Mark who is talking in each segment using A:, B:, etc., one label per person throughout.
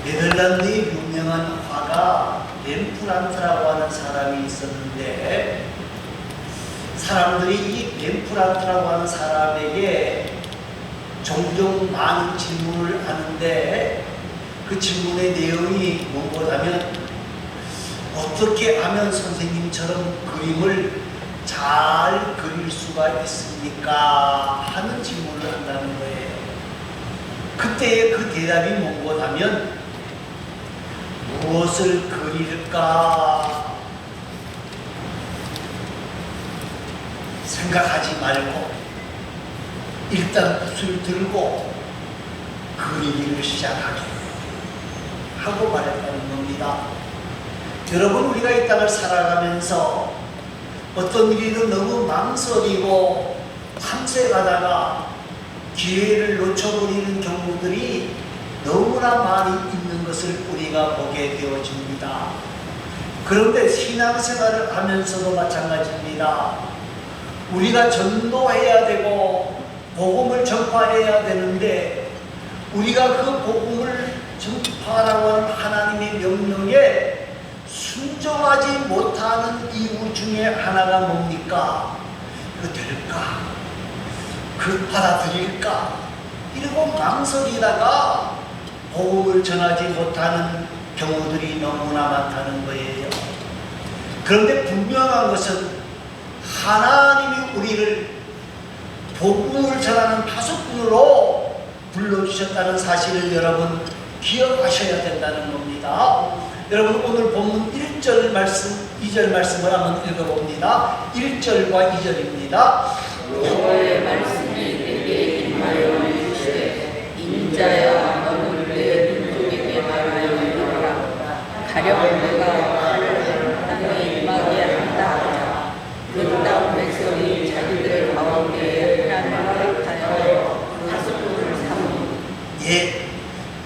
A: 네덜란드의 유명한 화가 렘프란트라고 하는 사람이 있었는데, 사람들이 이 렘프란트라고 하는 사람에게 종종 많은 질문을 하는데, 그 질문의 내용이 무엇하면 어떻게 하면 선생님처럼 그림을 잘 그릴 수가 있습니까? 하는 질문을 한다는 거예요. 그때의 그 대답이 무엇하면 무엇을 그릴까 생각하지 말고 일단 붓을 들고 그리기를 시작하게 하고 말했다는 겁니다. 여러분, 우리가 이 땅을 살아가면서 어떤 일이든 너무 망설이고 탐색하다가 기회를 놓쳐버리는 경우들이 너무나 많이 있는 것을 우리가 보게 되어집니다. 그런데 신앙생활을 하면서도 마찬가지입니다. 우리가 전도해야 되고 복음을 전파해야 되는데, 우리가 그 복음을 전파하라고 하는 하나님의 명령에 순종하지 못하는 이유 중에 하나가 뭡니까? 그 될까? 그 받아들일까? 이러고 망설이다가 복음을 전하지 못하는 경우들이 너무나 많다는 거예요. 그런데 분명한 것은 하나님이 우리를 복음을 전하는 파수꾼으로 불러주셨다는 사실을 여러분 기억하셔야 된다는 겁니다. 여러분, 오늘 본문 1절 말씀, 2절 말씀을 한번 읽어봅니다. 1절과 2절입니다.
B: 여호와의 말씀이 내게 임하여 이르시되 인자야 너는 내 민족에게 말하여 이르라. 가령 내가 땅에 임하게 한다 하라. 그 땅 백성이 자기들 가운데 하나님을 택하여 파수꾼을 삼으니.
A: 예,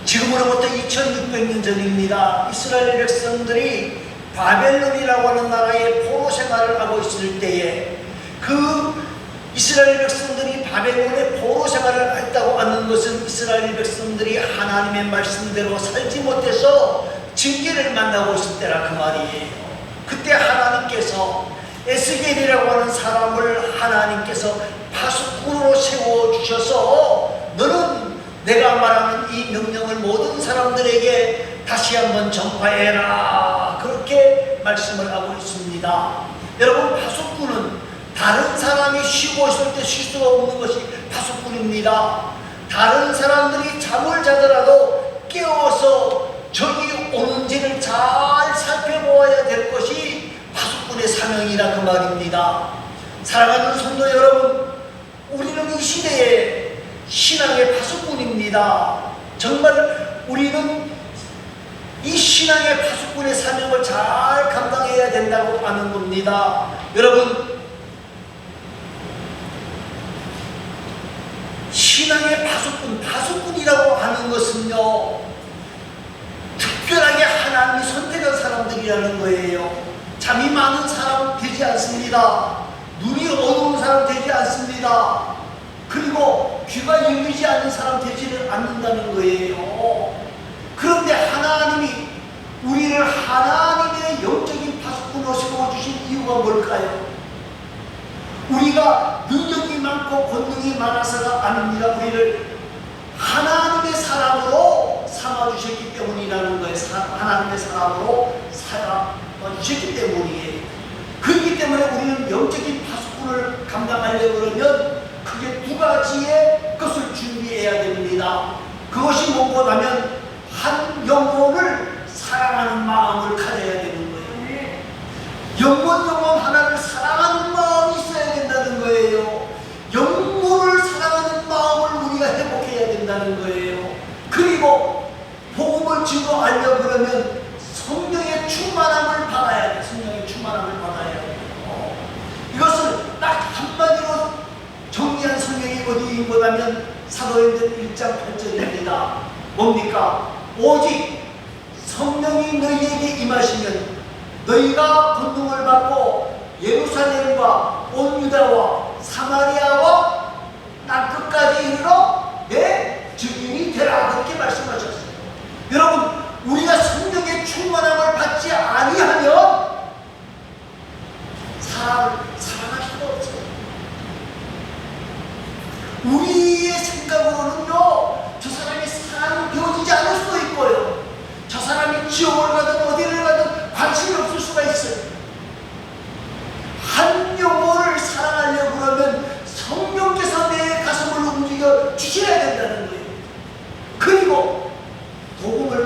A: 지금으로부터 2600년 전입니다. 이스라엘 백성들이 바벨론이라고 하는 나라의 포로 생활을 하고 있을 때에, 그 이스라엘 백성들이 바벨론의 포로 생활을 했다고 하는 것은 이스라엘 백성들이 하나님의 말씀대로 살지 못해서 징계를 만나고 있을 때라 그 말이에요. 그때 하나님께서 에스겔이라고 하는 사람을 하나님께서 파수꾼으로 세워주셔서 너는 내가 말하는 이 명령을 모든 사람들에게 다시 한번 전파해라, 그렇게 말씀을 하고 있습니다. 여러분, 파수꾼은 다른 사람이 쉬고 있을 때 쉴 수가 없는 것이 파수꾼입니다. 다른 사람들이 잠을 자더라도 깨워서 적이 오는지를 잘 살펴보아야 될 것이 파수꾼의 사명이라 그 말입니다. 사랑하는 성도 여러분, 우리는 이 시대에 신앙의 파수꾼입니다. 정말 우리는 이 신앙의 파수꾼의 사명을 잘 감당해야 된다고 하는 겁니다. 여러분, 신앙의 파수꾼이라고 하는 것은요, 특별하게 하나님이 선택한 사람들이라는 거예요. 잠이 많은 사람 되지 않습니다. 눈이 어두운 사람 되지 않습니다. 그리고 귀가 열리지 않는 사람 되지는 않는다는 거예요. 그런데 하나님이 우리를 하나님의 영적인 파수꾼으로 세워주신 이유가 뭘까요? 우리가 능력이 많고 권능이 많아서가 아닙니다. 우리를 하나님의 사람으로 삼아주셨기 때문이라는 거예요. 하나님의 사람으로 삼아주셨기 때문이에요. 그렇기 때문에 우리는 영적인 파수꾼을 감당하려고 그러면 크게 두 가지의 것을 준비해야 됩니다. 그것이 무엇하면 한 영혼을 사랑하는 마음을 가져야 되는 거예요. 영혼 하나를 사랑하는 마음이 있어야 된다는 거예요. 영혼을 사랑하는 마음을 우리가 회복해야 된다는 거예요. 그리고 복음을 증거하려고 그러면 성령의 충만함을 받아야 돼요. 성령의 충만함을 받아야 돼요. 이것을 딱 한마디로 정리한 성경이 어디인가하면 사도행전 1장 8절입니다. 뭡니까? 오직 성령이 너희에게 임하시면 너희가 권능을 받고 예루살렘과 온 유다와 사마리아와 땅 끝까지 이르러 내 증인이 되라, 그렇게 말씀하셨어요. 여러분,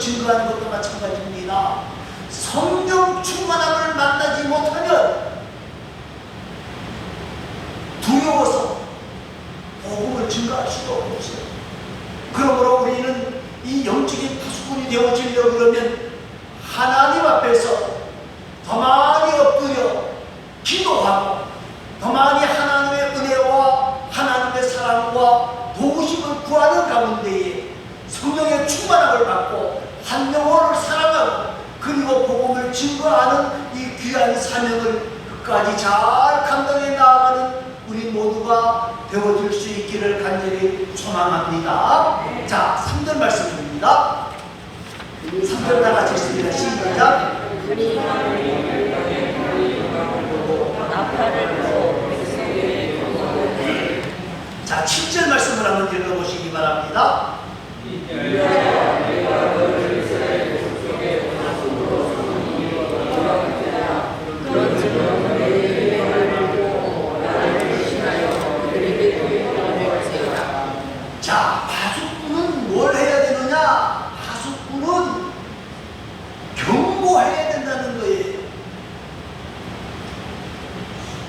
A: 증거하는 것도 마찬가지입니다. 성령 충만함을 만나지 못하면 두려워서 복음을 증거할 수도 없어요. 그러므로 우리는 이 영적인 파수꾼이 되어지려고 그러면 하나님 앞에서 더 많이 엎드려 기도하고 더 많이 하나님의 은혜와 하나님의 사랑과 도우심을 구하는 가운데에 성령의 충만함을 받고 한 영혼을 사랑하고 그리고 복음을 증거하는 이 귀한 사명을 끝까지 잘 감당해 나아가는 우리 모두가 되어질 수 있기를 간절히 소망합니다. 자, 3절 말씀입니다. 3절 다 같이 읽습니다. 시작. 자, 7절 말씀을 한번 읽어보시기 바랍니다. 자, 파수꾼은 뭘 해야 되느냐? 파수꾼은 경고해야 된다는 거예요.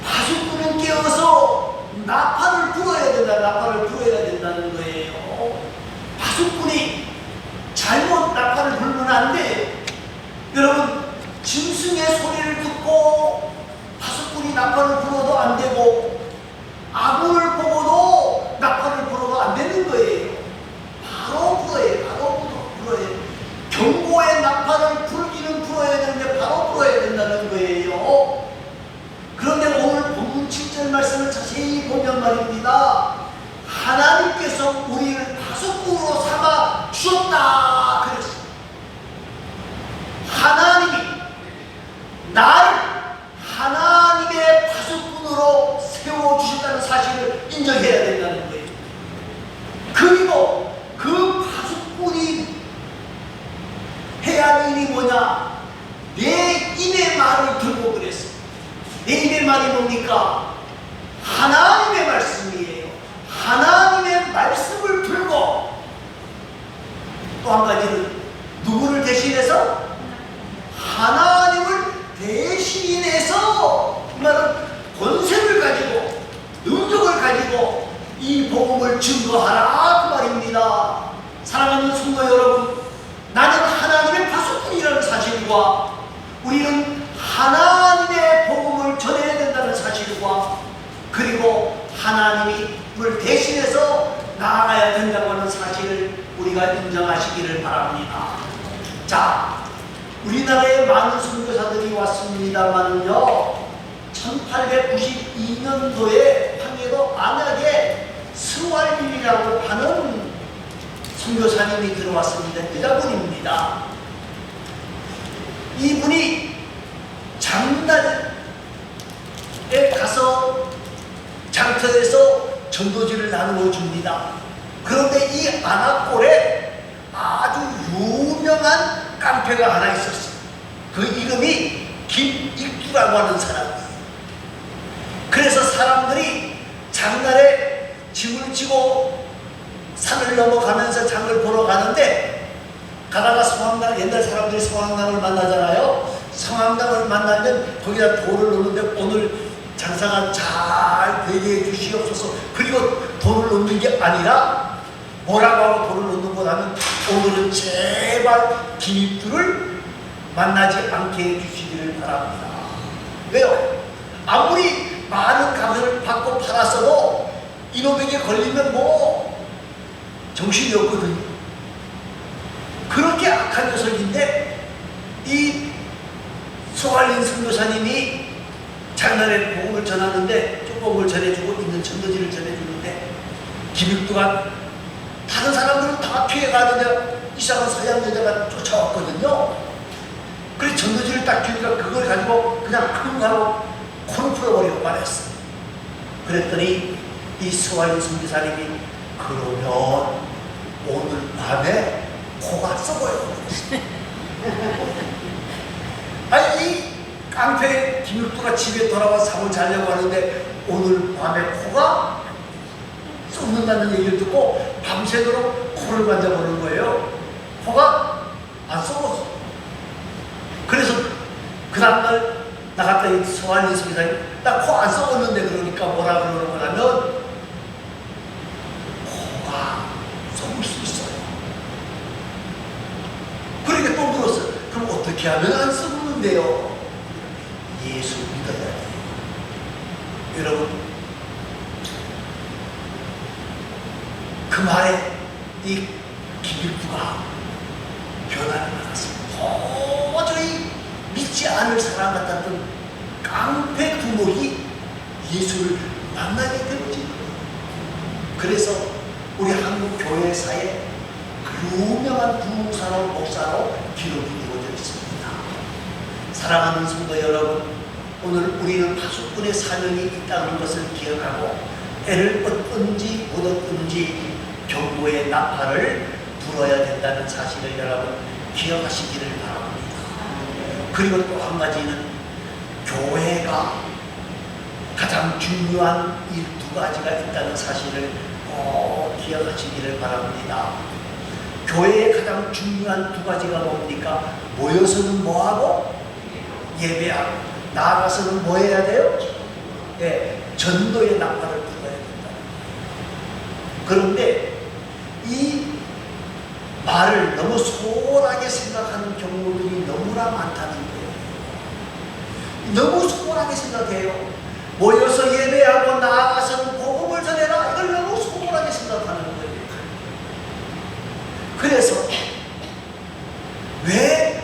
A: 파수꾼은 깨어서 나팔을 불어야 된다. 나팔을 불어야 된다는 거예요. 파수꾼이 잘못 나팔을 불면 안 돼. 여러분, 짐승의 소리를 듣고 파수꾼이 나팔을 불어도 안 되고 아군을 보고도 나팔을 불어도 안 되는 거예요. 바로 불어야, 바로 불어야. 경고의 나팔을 불기는 불어야 되는데 바로 불어야 된다는 거예요. 그런데 오늘 본문 7절 말씀을 자세히 보면 말입니다. 하나님께서 우리를 파수꾼으로 삼아 주셨다 그랬어요. 하나님이 나를 하나님의 파수꾼으로 세워주셨다는 사실을 인정해야 된다는 거예요. 그리고 그 파수꾼이 해야 하는 일이 뭐냐? 내 입의 말을 들고 그랬어요. 내 입의 말이 뭡니까? 하나님의 말씀이에요. 하나님의 말씀을 들고 또 한 가지는 누구를 대신해서? 하나님을 대신해서 이 말은 권세를 가지고 능력을 가지고 이 복음을 증거하라 그 말입니다. 사랑하는 성도 여러분, 나는 하나님의 파수꾼이라는 사실과 우리는 하나님의 복음을 전해야 된다는 사실과 그리고 하나님을 대신해서 나아가야 된다고 하는 사실을 우리가 인정하시기를 바랍니다. 자, 우리나라에 많은 선교사들이 왔습니다만요, 1892년도에 황해도 안약에 스왈린이라고 하는 선교사님이 들어왔습니다. 여자분입니다. 이분이 장날에 가서 장터에서 전도지를 나누어 줍니다. 그런데 이 안악골에 아주 유명한 깡패가 하나 있었어요. 그 이름이 김익두라고 하는 사람이에요. 그래서 사람들이 장날에 짐을 지고 산을 넘어가면서 장을 보러 가는데 가다가 성황당, 옛날 사람들이 성황당을 만나잖아요. 성황당을 만나면 거기다 돌을 놓는데 오늘 장사가 잘 되게 해 주시옵소서. 그리고 돌을 놓는 게 아니라 뭐라고 하고 돌을 놓는 것 하면 오늘은 제발 김익두를 만나지 않게 해주시기를 바랍니다. 왜요? 아무리 많은 값을 받고 팔았어도 이놈에게 걸리면 뭐 정신이 없거든요. 그렇게 악한 녀석인데 이 스왈린 선교사님이 장날에 복음을 전하는데 조금을 전해주고 있는 전도지를 전해주는데 김익두가 다른 사람들은 다 피해가는데 이상한 서양 여자가 쫓아왔거든요. 그래서 전도지를 딱 주니까 그걸 가지고 그냥 킁 하고 코를 풀어버리고 말했어. 그랬더니 이 스왈린 선교사님이 그러면 오늘 밤에 코가 썩어요. 아니 이 깡패 김익두가 집에 돌아와 잠을 자려고 하는데 오늘 밤에 코가 썩는다는 얘기를 듣고 밤새도록 코를 만져보는 거예요. 코가 다음날 나갔더니 서한인 수기사님 나 코 안 썩었는데 그러니까 뭐라 그러는 거냐면 코가 썩을 수 있어요. 그러니까 또 물었어요. 그럼 어떻게 하면 안 썩는데요? 예수 믿어야 돼요. 여러분 그 말에 이 기밀부가 변화를 받았습니다. 도저히 믿지 않을 사람 같았던 깡패 두목이 예수를 만나게 되어진 거예요. 그래서 우리 한국 교회사에 유명한 부흥사로 목사로 기록이 되어져 있습니다. 사랑하는 성도 여러분, 오늘 우리는 파수꾼의 사명이 있다는 것을 기억하고 애를 얻든지 못 얻든지 경고의 나팔을 불어야 된다는 사실을 여러분 기억하시기를 바랍니다. 그리고 또 한 가지는 교회가 가장 중요한 이 두 가지가 있다는 사실을 꼭 기억하시기를 바랍니다. 교회의 가장 중요한 두 가지가 뭡니까? 모여서는 뭐하고? 예배하고. 나아가서는 뭐 해야 돼요? 네, 전도의 나팔을 불어야 된다. 그런데 이 말을 너무 소홀하게 생각하는 경우들이 너무나 많다는 거예요. 너무 소홀하게 생각해요. 모여서 예배하고 나아가서는 복음을 전해라. 이걸 너무 소홀하게 생각하는 거예요. 그래서 왜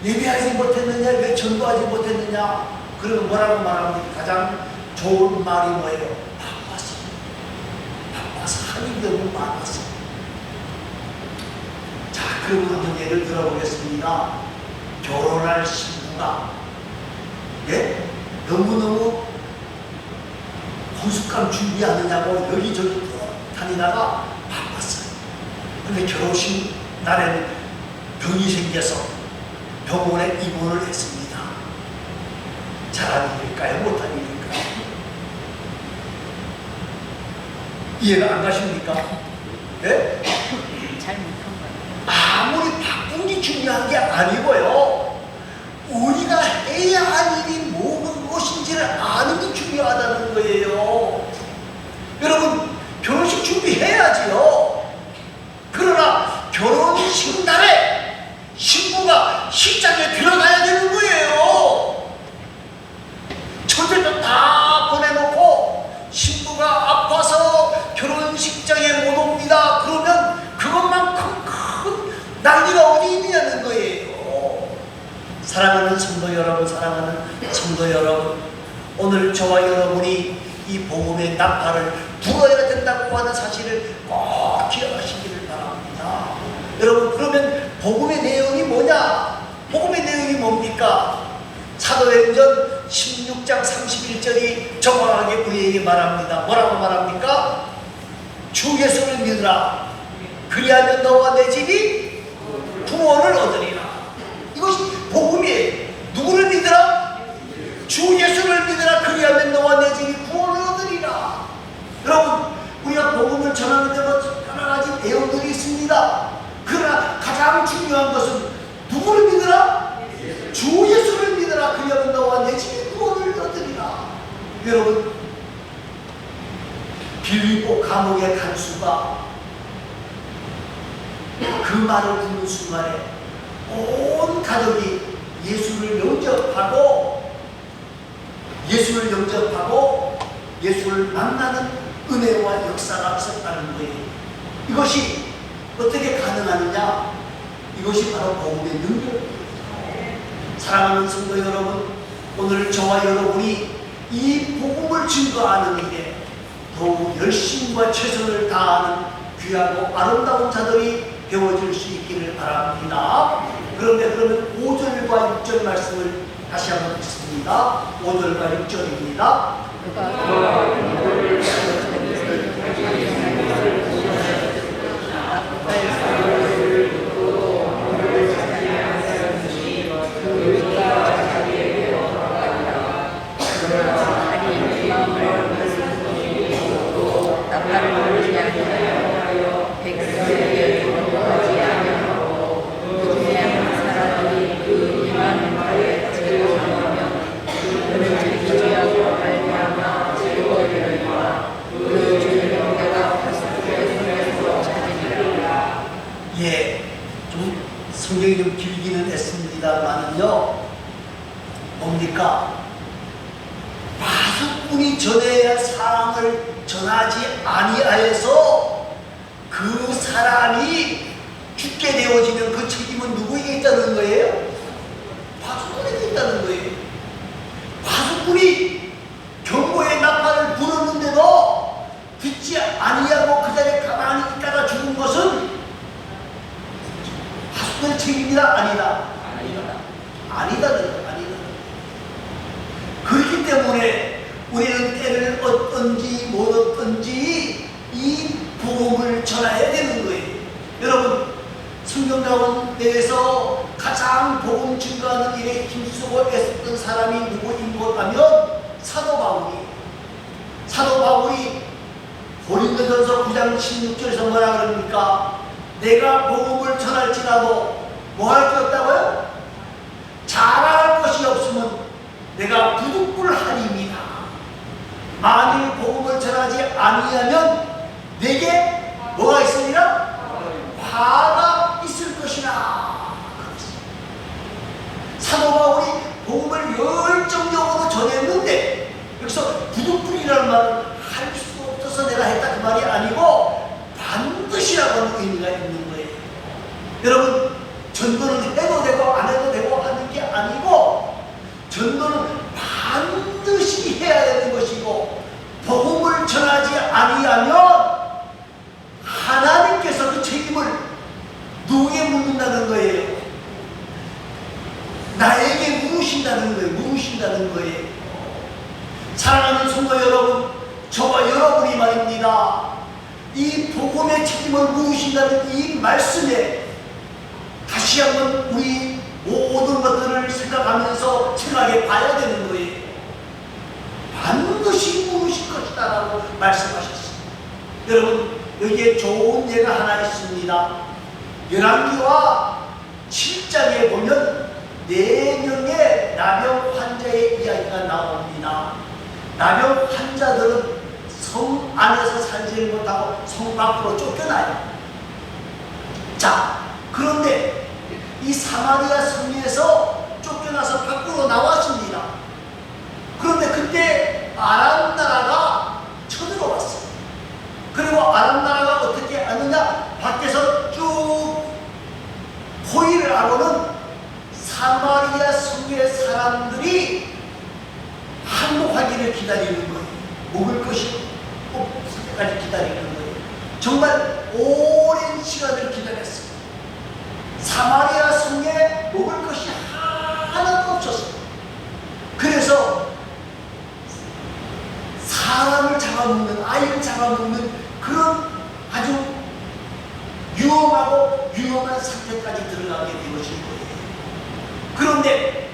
A: 예배하지 못했느냐, 왜 전도하지 못했느냐, 그러면 뭐라고 말합니까? 가장 좋은 말이 뭐예요? 바빠서. 바빠서 하는 게 너무 많았어. 자, 그럼 한번 예를 들어보겠습니다. 결혼할 신부가 너무너무 혼숙감 준비하느냐고 여기저기 다니다가 바빴어요. 근데 결혼식 날에는 병이 생겨서 병원에 입원을 했습니다. 잘한 일일까요? 못한 일일까요? 이해가 안 가십니까? 예?
B: 잘못한 거예요.
A: 아무리 바쁜 게 중요한 게 아니고요. 우리가 해야 할 일이 무엇인지를 아는 게 중요하다는 거예요. 여러분, 결혼식 준비해야지요. 그러나 결혼식 날에 신부가 식장에 들어가야 되는 거예요. 첫째도 다 보내놓고 신부가 아파서 결혼식장에 못 옵니다. 그러면 그것만큼 큰 난리가 어디 있냐는 거예요. 사랑하는 성도 여러분, 사랑하는 성도 여러분, 오늘 저와 여러분이 이 복음의 나팔을 불어야 된다고 하는 사실을 꼭 기억하시기를 바랍니다. 여러분, 그러면 복음의 내용이 뭐냐? 복음의 내용이 뭡니까? 사도행전 16장 31절이 정확하게 우리에게 말합니다. 뭐라고 말합니까? 주 예수를 믿으라. 그리하면 너와 내 집이 구원을 얻으리라. 이것이 복음이에요. 누구를 믿으라? 주 예수를 믿으라. 그리하면 너와 내 집이 구원을 얻으리라. 여러분, 우리가 복음을 전하는 데 여러 가지 내용들이 있습니다. 그러나 가장 중요한 것은 누구를 믿으라? 주 예수를 믿으라. 그리하면 너와 내 집이 구원을 얻으리라. 여러분, 빌립보 감옥의 간수가 그 말을 듣는 순간에 온 가족이 예수를 영접하고 예수를 만나는 은혜와 역사가 있었다는 거예요. 이것이 어떻게 가능하느냐? 이것이 바로 복음의 능력입니다. 사랑하는 성도 여러분, 오늘 저와 여러분이 이 복음을 증거하는 일에 더욱 열심과 최선을 다하는 귀하고 아름다운 자들이 되어질 수 있기를 바랍니다. 그런데 그러면 5절과 6절 말씀을 다시 한번 듣습니다. 5절과 6절입니다. 설명이 좀 길기는 했습니다만은요, 뭡니까? 파수꾼이 전해야 할 사항을 전하지 아니하여서 그 사람이 죽게 되어지면 그 책임은 누구에게 있다는 거예요? 파수꾼에게 있다는 거예요. 파수꾼이 경고의 나팔을 불었는데도 듣지 아니하고 그 자리에 가만히 있다가 죽은 것은 파수꾼의 책임이다? 아니다? 아니다는 거예요. 아니다. 그렇기 때문에 우리는 때를 얻든지 못 얻든지 이 복음을 전해야 되는 거예요. 여러분, 성경 가운데에서 가장 복음 증거하는 일에 힘쓰고 애썼던 사람이 누구인 것 하면 사도 바울이. 사도 바울이 고린도전서 9장 16절에서 뭐라 그럽니까? 내가 복음을 전할지라도 뭐 할 게 없다고요? 자랑할 것이 없으면 내가 부득불하리이다. 만일 복음을 전하지 아니하면 내게 뭐가 있으리라? 화가 있을 것이라. 사도 바울이 복음을 열정적으로 전했는데 여기서 부득불이라는 말은 할 수 없어서 내가 했다 그 말이 아니고 반드시라고 하는 의미가 있는 거예요. 여러분, 전도는 해도 되고 안 해도 되고 하는 게 아니고 전도는 반드시 해야 되는 것이고 복음을 전하지 아니하면 하나님께서 그 책임을 누구에게 묻는다는 거예요? 나에게 물으신다는 거예요. 물으신다는 거예요. 사랑하는 성도 여러분, 저와 여러분이 말입니다. 이 복음의 책임을 물으신다는 이 말씀에 다시 한번 우리 모든 것들을 생각하면서 생각해 봐야 되는 거예요. 반드시 물으실 것이다 라고 말씀하셨습니다. 여러분, 여기에 좋은 예가 하나 있습니다. 열왕기와 7장에 보면 4명의 나병 환자의 이야기가 나옵니다. 나병 환자들은 성 안에서 살지 못하고 성 밖으로 쫓겨나요. 자, 그런데 이 사마리아 성에서 쫓겨나서 밖으로 나왔습니다. 그런데 그때 아람 나라가 쳐들어왔어요. 그리고 아람 나라가 어떻게 하느냐? 밖에서 쭉 호위를 하고는 사마리아 성의 사람들이 항복하기를 기다리는 거예요. 먹을 것이 없을 때까지 기다리는 거예요. 정말 오랜 시간을 기다렸어요. 사마리아 성에 먹을 것이 하나도 없었어요. 그래서 사람을 잡아먹는, 아이를 잡아먹는 그런 아주 위험한 상태까지 들어가게 된 것일 거예요. 그런데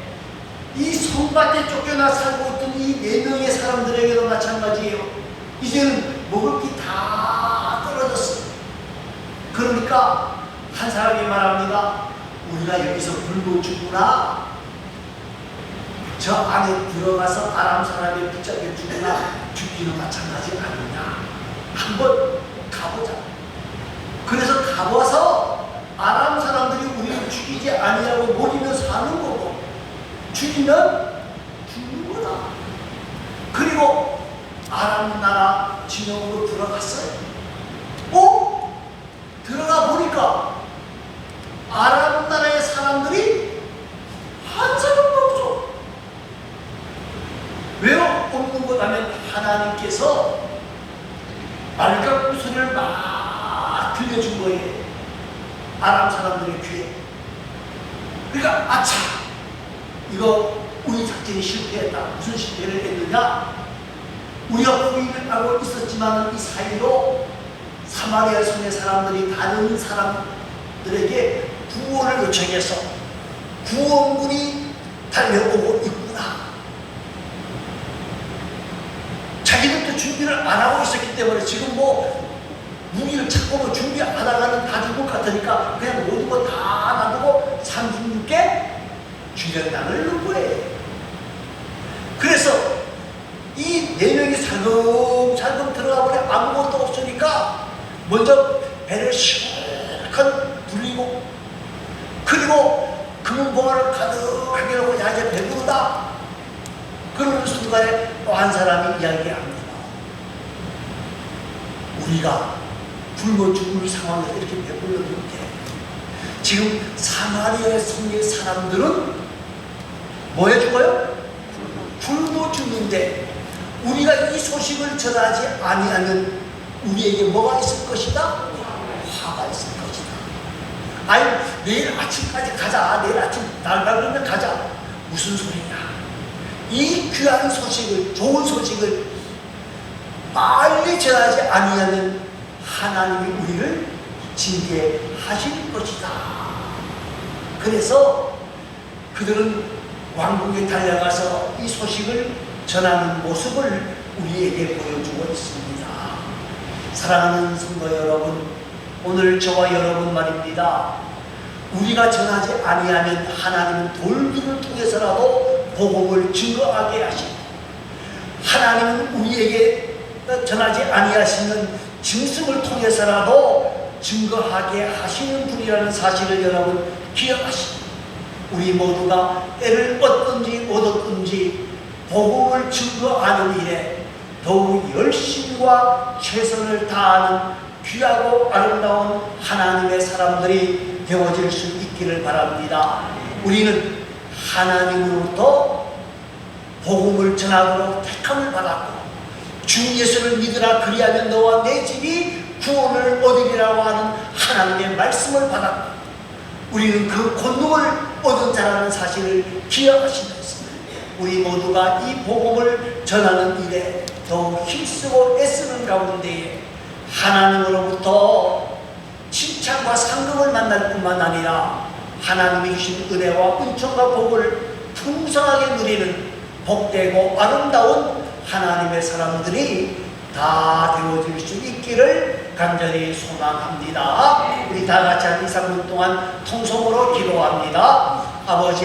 A: 이 성밭에 쫓겨나 살고 있던 이 4명의 사람들에게도 마찬가지예요. 이제는 먹을 게 다 떨어졌어요. 그러니까 한 사람이 말합니다. 우리가 여기서 굶어 죽구나. 저 안에 들어가서 아람 사람이 붙잡혀 죽으나 죽기는 마찬가지 아니냐. 한번 가보자. 그래서 가봐서 아람 사람들이 우리를 죽이지 아니하고 먹이면 사는 거고 죽이면 죽는 거다. 그리고 아람 나라 진영으로 들어갔어요. 들어가 보니까 아람 나라의 사람들이 한 사람도 없어. 왜 없는 것 하면 하나님께서 말갖구슬을 막 들려준 거예요. 아람 사람들의 귀에. 그러니까 아차, 이거 우리 작전이 실패했다. 무슨 실패를 했느냐? 우리가 호위를 하고 있었지만 이 사이로 사마리아 성의 사람들이 다른 사람들에게 구원을 요청해서 구원군이 달려오고 있구나. 자기들도 준비를 안 하고 있었기 때문에 지금 무기를 찾고 준비 안 하다가는 다 죽을 것 같으니까 그냥 모든 거 다 놔두고 36개 주련당을 넣은 거예요. 그래서 이 4명이 살금살금 들어가 보니 아무것도 없으니까 먼저 배를 실컷 불리고 그리고 금은 봉화를 가득하게 놓고 야 이제 배부르다 그러는 순간에 또 한 사람이 이야기합니다. 우리가 굶어 죽을 상황에서 이렇게 배불렀는데 지금 사마리아 성의 사람들은 뭐해 죽어요? 굶어 죽는데 우리가 이 소식을 전하지 아니하면 우리에게 뭐가 있을 것이다? 화가 있을 것이다. 아니 내일 아침까지 가자. 내일 아침 날 밝으면 가자. 무슨 소리냐? 이 귀한 소식을, 좋은 소식을 빨리 전하지 아니하면 하나님이 우리를 징계하실 것이다. 그래서 그들은 왕궁에 달려가서 이 소식을 전하는 모습을 우리에게 보여주고 있습니다. 사랑하는 성도 여러분, 오늘 저와 여러분 말입니다. 우리가 전하지 아니하면 하나님은 돌들을 통해서라도 복음을 증거하게 하시고 하나님은 우리에게 전하지 아니하시는 짐승을 통해서라도 증거하게 하시는 분이라는 사실을 여러분 기억하시고 우리 모두가 때를 얻든지 못 얻든지 복음을 증거하는 일에 더욱 열심과 최선을 다하는 귀하고 아름다운 하나님의 사람들이 되어질 수 있기를 바랍니다. 우리는 하나님으로부터 복음을 전하도록 택함을 받았고 주 예수를 믿으라 그리하면 너와 내 집이 구원을 얻으리라고 하는 하나님의 말씀을 받았고 우리는 그 권능을 얻은 자라는 사실을 기억하시면서 우리 모두가 이 복음을 전하는 일에 더욱 힘쓰고 애쓰는 가운데에 하나님으로부터 칭찬과 상급을 만날 뿐만 아니라 하나님이 주신 은혜와 은총과 복을 풍성하게 누리는 복되고 아름다운 하나님의 사람들이 다 되어질 수 있기를 간절히 소망합니다. 우리 다 같이 한 2, 3분 동안 통성으로 기도합니다. 아버지